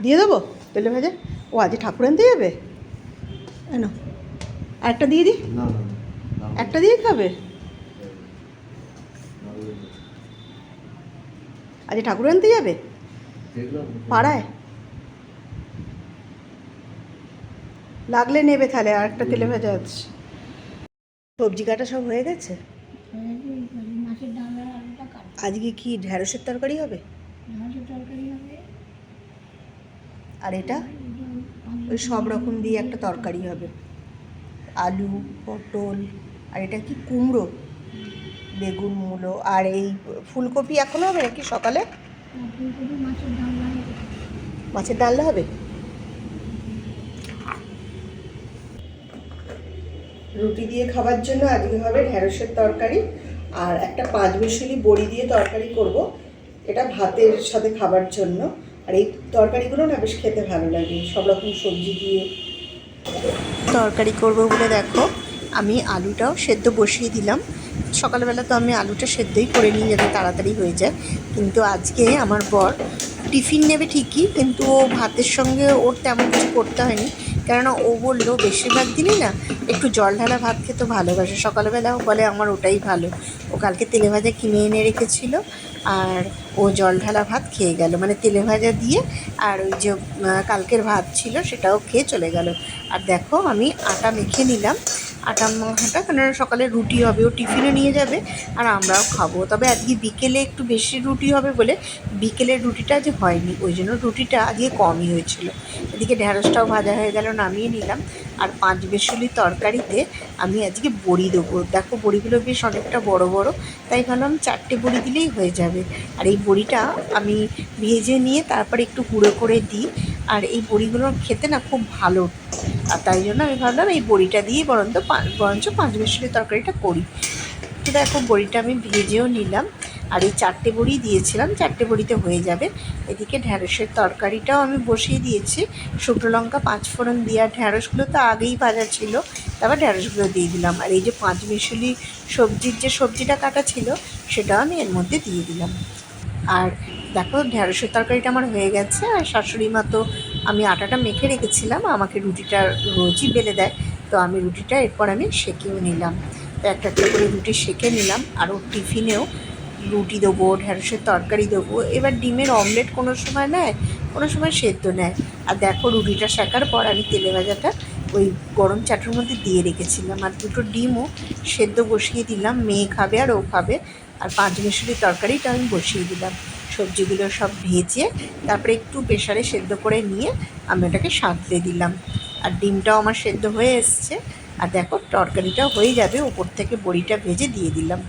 দিয়ে দেবো তেলে ভেজে। ও আজকে ঠাকুর আনতে যাবে? কেন আরেকটা দিয়ে দিই? একটা দিয়ে খাবে? আজকে ঠাকুর আনতে যাবে পাড়ায়? লাগলে নেবে তাহলে, আর একটা তেলে ভাজা আছে। সবজি কাটা সব হয়ে গেছে? আজকে কি ঢ্যাঁড়সের তরকারি হবে? আর এটা ওই সব রকম দিয়ে একটা তরকারি হবে, আলু পটল, আর এটা কি কুমড়ো, বেগুন মূলো, আর এই ফুলকপি এখন হবে নাকি সকালে? মাছের ডালনা হবে। রুটি দিয়ে খাবার জন্য আজকে হবে ঢ্যাঁড়সের তরকারি, আর একটা 5 মিশালি বড়ি দিয়ে তরকারি করব, এটা ভাতের সাথে খাবার জন্য। আর এই তরকারিগুলো না বেশ খেতে ভালো লাগে, সব রকম সবজি দিয়ে তরকারি করব বলে দেখো আমি আলুটাও সেদ্ধ বসিয়ে দিলাম। সকালবেলা তো আমি আলুটা সেদ্ধই করে নিই যাতে তাড়াতাড়ি হয়ে যায়, কিন্তু আজকে আমার বর টিফিন নেবে ঠিকই, কিন্তু ও ভাতের সঙ্গে ওর তেমন কিছু করতে হয়নি, কেননা ও বললো বেশিরভাগ দিনই না একটু জল ঢালা ভাত খেতে ভালোবাসে। সকালবেলাও বলে আমার ওটাই ভালো। ও কালকে তেলে ভাজা কিনে এনে রেখেছিল, আর ও জল ঢালা ভাত খেয়ে গেল, মানে তেলে ভাজা দিয়ে, আর ওই যে কালকের ভাত ছিল সেটাও খেয়ে চলে গেল। আর দেখো আমি আটা মেখে নিলাম, আটা মাখাটা, কেন সকালে রুটি হবে, ও টিফিনে নিয়ে যাবে আর আমরাও খাবো। তবে আজকে বিকেলে একটু বেশি রুটি হবে বলে বিকেলের রুটিটা আজ হয়নি, ওই জন্য রুটিটা আজকে কমই হয়েছিল। এদিকে ঢ্যাঁড়সটাও ভাজা হয়ে গেল, নামিয়ে নিলাম। আর 5 বেসলি তরকারিতে আমি আজকে বড়ি দেবো। দেখো বড়িগুলো বেশ অনেকটা বড় বড়, তাই ভাবলাম 4টে বড়ি দিলেই হয়ে যাবে। আর এই বড়িটা আমি ভেজে নিয়ে তারপরে একটু গুঁড়ো করে দিই, আর এই বড়িগুলো খেতে না খুব ভালো, আর তাই জন্য আমি ভাবলাম এই বড়িটা দিয়েই বরঞ্চ 5 বেসলি তরকারিটা করি। তো দেখো বড়িটা আমি ভেজেও নিলাম, আর এই 4টে বড়ি দিয়েছিলাম, 4টে বড়িতে হয়ে যাবে। এদিকে ঢ্যাঁড়সের তরকারিটাও আমি বসিয়ে দিয়েছি, শুকনো লঙ্কা 5 ফোড়ন দিয়ে, আর ঢ্যাঁড়সগুলো তো আগেই ভাজা ছিল, তারপর ঢ্যাঁড়সগুলো দিয়ে দিলাম। আর এই যে 5 মিশালি সবজির যে সবজিটা কাটা ছিল সেটাও আমি এর মধ্যে দিয়ে দিলাম। আর দেখো ঢ্যাঁড়সের তরকারিটা আমার হয়ে গেছে। আর শাশুড়ি মা তো, আমি আটাটা মেখে রেখেছিলাম, আমাকে রুটিটা রোজই বেলে দেয়, তো আমি রুটিটা এরপর আমি সেঁকেও নিলাম। তো একটা একটা করে রুটি সেঁকে নিলাম, আর ওর টিফিনেও রুটি দেবো, ঢ্যাঁড়সের তরকারি দেবো। এবার ডিমের অমলেট কোনো সময় নেয়, কোনো সময় সেদ্ধ নেয়। আর দেখো রুটিটা সেঁকার পর আমি তেলে ভাজাটা ওই গরম চাটুর মধ্যে দিয়ে রেখেছিলাম, আর 2টো ডিমও সেদ্ধ বসিয়ে দিলাম, মেয়ে খাবে আর ও খাবে। আর 5 মিশালি তরকারিটা আমি বসিয়ে দিলাম, সবজিগুলো সব ভেজে তারপরে একটু প্রেসারে সেদ্ধ করে নিয়ে আমি ওটাকে সাঁতলে দিলাম। আর ডিমটাও আমার সেদ্ধ হয়ে এসছে, আর দেখো তরকারিটাও হয়ে যাবে, ওপর থেকে বড়িটা ভেজে দিয়ে দিলাম।